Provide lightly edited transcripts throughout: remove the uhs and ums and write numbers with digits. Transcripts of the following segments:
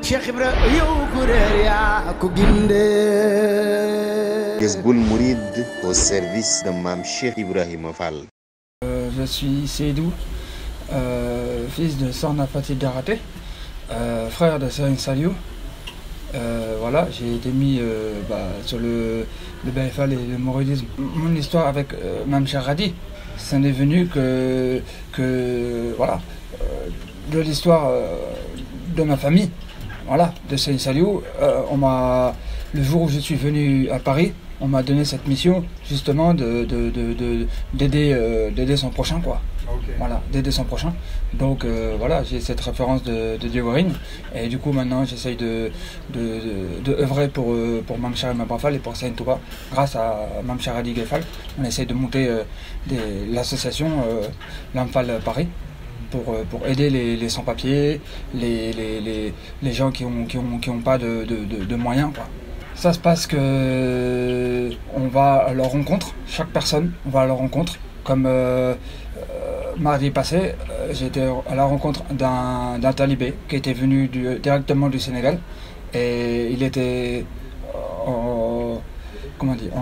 Cheikh Ibra yow ku réer yaa ko gindee. Jazboul Mouride au service de Mame Cheikh Ibrahima Fall. Je suis Seydou, fils de Sokhna Faty Diakhaté, frère de Serigne Saliou. Voilà, j'ai été mis sur le Baye Fall et le mouridisme. Mon histoire avec Mame Cheikh Hadi, ça n'est venu que voilà, de l'histoire de ma famille, voilà, de Serigne Saliou. Le jour où je suis venu à Paris, on m'a donné cette mission justement d'aider son prochain, quoi. Okay. Voilà, d'aider son prochain. Donc voilà, j'ai cette référence de Dieu Guérin, et du coup maintenant j'essaye de œuvrer pour Mame Cheikh Ibrahima Fall et pour Serigne Touba. Grâce à Mame Cheikh Hadi Gaye Fall, on essaye de monter l'association Lamp Fall Paris pour aider les sans-papiers, les gens qui ont pas de moyens, quoi. Ça se passe que on va à leur rencontre, chaque personne, on va à leur rencontre. Comme mardi passé, j'étais à la rencontre d'un talibé qui était venu directement du Sénégal, et il était en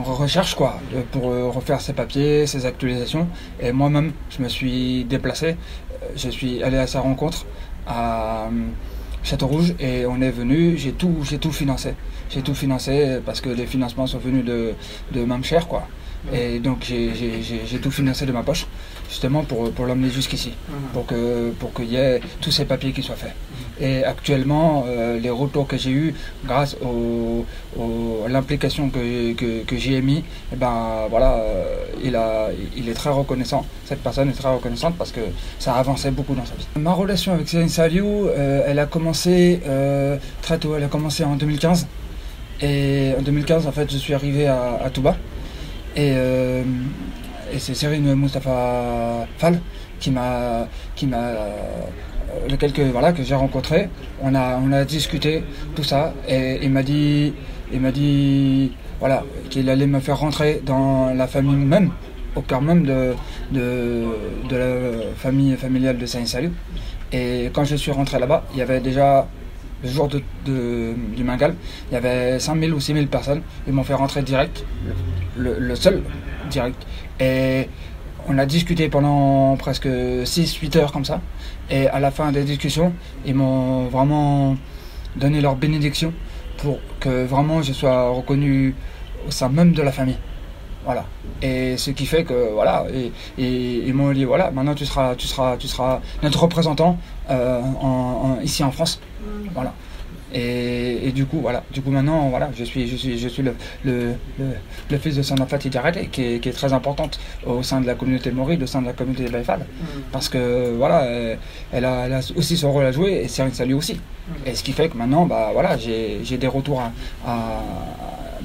recherche, quoi, pour refaire ses papiers, ses actualisations. Et moi-même, je me suis déplacé, je suis allé à sa rencontre à Château-Rouge, et on est venu, j'ai tout financé. J'ai tout financé parce que les financements sont venus de Mame Cheikh, quoi. Et donc j'ai tout financé de ma poche, justement pour l'emmener jusqu'ici, pour qu'il y ait tous ces papiers qui soient faits. Et actuellement, les retours que j'ai eus grâce à l'implication que j'y ai mis, et ben voilà, il est très reconnaissant. Cette personne est très reconnaissante parce que ça a avancé beaucoup dans sa vie. Ma relation avec Serigne Saliou, elle a commencé très tôt. Elle a commencé en 2015. Et en 2015, en fait, je suis arrivé à Touba. Et c'est Serigne Moustapha Fall que j'ai rencontré. On a discuté tout ça, et il m'a dit voilà, qu'il allait me faire rentrer dans la famille même, au cœur même de la famille familiale de Serigne Saliou. Et quand je suis rentré là-bas, il y avait déjà, le jour du Mangal, il y avait 5000 ou 6000 personnes. Ils m'ont fait rentrer direct, le seul direct. Et on a discuté pendant presque 6-8 heures comme ça. Et à la fin des discussions, ils m'ont vraiment donné leur bénédiction pour que vraiment je sois reconnu au sein même de la famille. Voilà. Et ce qui fait que voilà, et ils m'ont dit voilà, maintenant tu seras notre représentant ici en France. Voilà. Et du coup voilà, maintenant voilà, je suis le fils de Sokhna Faty Diakhaté, qui est très importante au sein de la communauté mouride, au sein de la communauté Baye Fall, parce que voilà, elle a aussi son rôle à jouer, et Serigne Saliou aussi. Et ce qui fait que maintenant bah voilà, j'ai des retours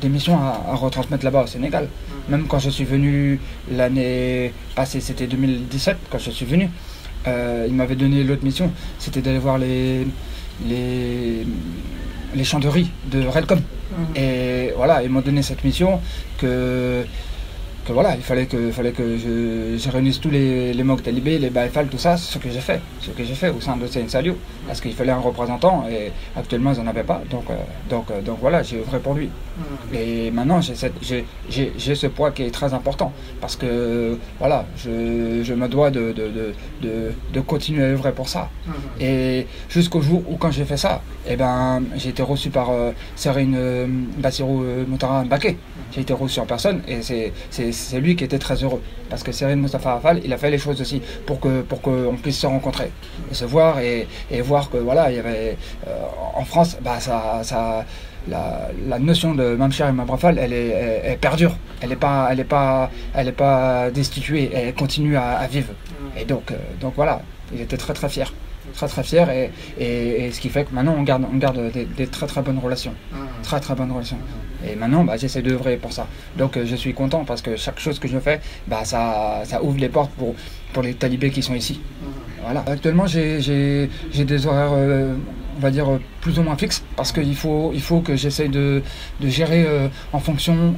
des missions à retransmettre là-bas au Sénégal. Même quand je suis venu l'année passée, c'était 2017 quand je suis venu, il m'avait donné l'autre mission, c'était d'aller voir les champs de riz de Relcom. Et voilà, ils m'ont donné cette mission que voilà, il fallait que je réunisse tous les Mok talibés, les Baye Fall, tout ça, ce que j'ai fait au sein de Serigne Saliou, parce qu'il fallait un représentant, et actuellement ils n'en avaient pas, donc voilà, j'ai œuvré pour lui. Et maintenant j'ai ce poids qui est très important, parce que voilà, je me dois de continuer à œuvrer pour ça. Et jusqu'au jour où, quand j'ai fait ça, et ben j'ai été reçu par Serigne Bassirou Moutara Mbacké. J'ai été reçu en personne, et c'est lui qui était très heureux, parce que Serigne Moustapha Fall, il a fait les choses aussi pour qu'on puisse se rencontrer et se voir, et voir que voilà, il y avait en France, bah la notion de Mame Cheikh Ibrahima Fall, elle perdure, elle est pas destituée, elle continue à vivre. Et donc voilà, il était très très fier. Très fier, et ce qui fait que maintenant on garde des très bonnes relations, très bonnes relations. Et maintenant bah, j'essaie d'œuvrer pour ça. Donc je suis content, parce que chaque chose que je fais, bah, ça ouvre les portes pour les talibés qui sont ici. Voilà. Actuellement j'ai des horaires on va dire, plus ou moins fixe, parce qu'il faut que j'essaye de gérer en fonction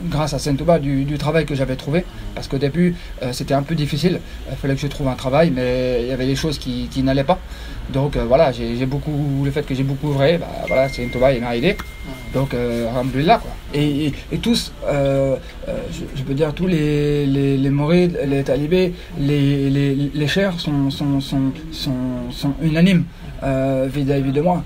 grâce à Saint Touba, du travail que j'avais trouvé, parce qu'au début c'était un peu difficile, il fallait que je trouve un travail, mais il y avait des choses qui n'allaient pas. Donc voilà, le fait que j'ai beaucoup œuvré, bah, voilà, Saint Touba il m'a aidé. Donc alhamdoulilah quoi. Et tous, je peux dire tous les mourides, les talibés, les chers sont unanimes vis-à-vis de moi.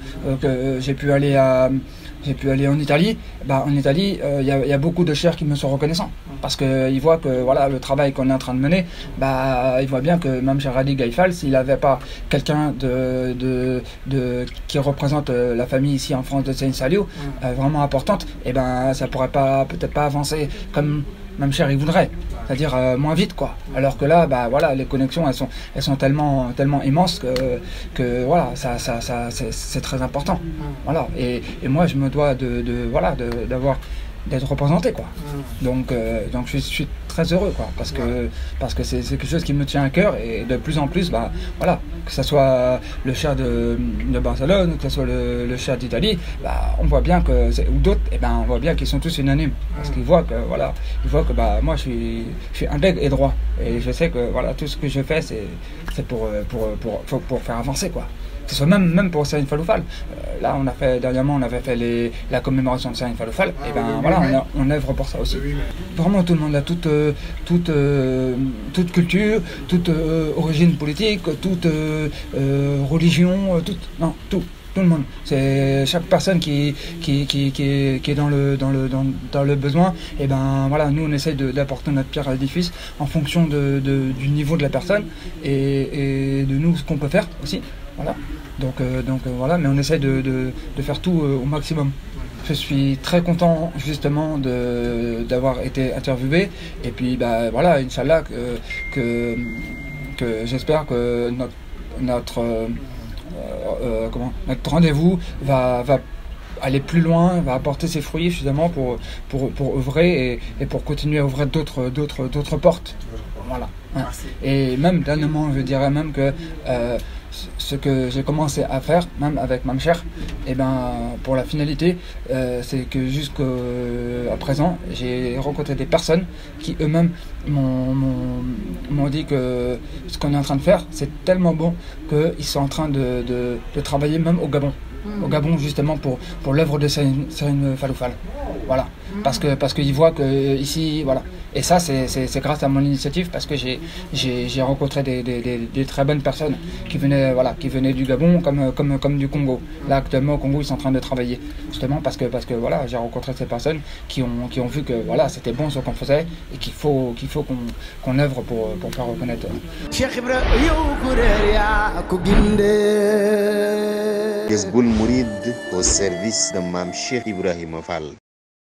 J'ai pu aller en Italie. Bah, en Italie, il y a beaucoup de chers qui me sont reconnaissants parce qu'ils voient que voilà, le travail qu'on est en train de mener, bah, ils voient bien que même Cheikh Hadi Gaïfal, s'il n'avait pas quelqu'un qui représente la famille ici en France de Saint Saliou, vraiment importante, et ben ça pourrait peut-être pas avancer comme même cher il voudrait, c'est-à-dire moins vite quoi. Alors que là, bah voilà, les connexions elles sont tellement immenses que voilà, c'est très important. Voilà. Et moi je me dois d'être représenté quoi. Donc je suis très heureux quoi, parce que c'est quelque chose qui me tient à cœur, et de plus en plus, bah voilà, que ce soit le cher de Barcelone, que ce soit le cher d'Italie, bah on voit bien que ou d'autres, et ben on voit bien qu'ils sont tous unanimes, parce qu'ils voient que voilà, bah moi je suis intègre et droit, et je sais que voilà, tout ce que je fais c'est pour faire avancer quoi. Que ce soit même pour Serigne Fallou Fall. Là, dernièrement, on avait fait la commémoration de Serigne Fallou Fall. Et ben voilà, on œuvre pour ça aussi. Vraiment, tout le monde a toute culture, toute origine politique, toute religion, tout le monde. C'est chaque personne qui est dans le besoin. Et ben voilà, nous on essaye d'apporter notre pierre à l'édifice en fonction du niveau de la personne et de nous ce qu'on peut faire aussi. Voilà. Donc voilà, mais on essaie de faire tout au maximum. Je suis très content justement d'avoir été interviewé, et puis bah voilà, Inch'Allah que j'espère que notre rendez-vous va aller plus loin, va apporter ses fruits justement pour œuvrer et pour continuer à ouvrir d'autres portes. Voilà. Hein. Et même dernièrement, je dirais même que ce que j'ai commencé à faire, même avec Mame Cheikh, et ben pour la finalité, c'est que jusqu'à présent, j'ai rencontré des personnes qui eux-mêmes m'ont dit que ce qu'on est en train de faire, c'est tellement bon qu'ils sont en train de travailler même au Gabon. Au Gabon justement pour l'œuvre de Serigne Fallou Fall. Voilà. Parce qu'ils voient que ici, voilà. Et ça c'est grâce à mon initiative, parce que j'ai rencontré des très bonnes personnes qui venaient du Gabon comme du Congo. Là actuellement au Congo ils sont en train de travailler justement parce que voilà, j'ai rencontré ces personnes qui ont vu que voilà, c'était bon ce qu'on faisait et qu'il faut qu'on œuvre pour faire reconnaître. Cheikh Ibra yow kuréel yaa ko gindee. Jazboul Mouride au service de Mame Cheikh Ibrahima Fall.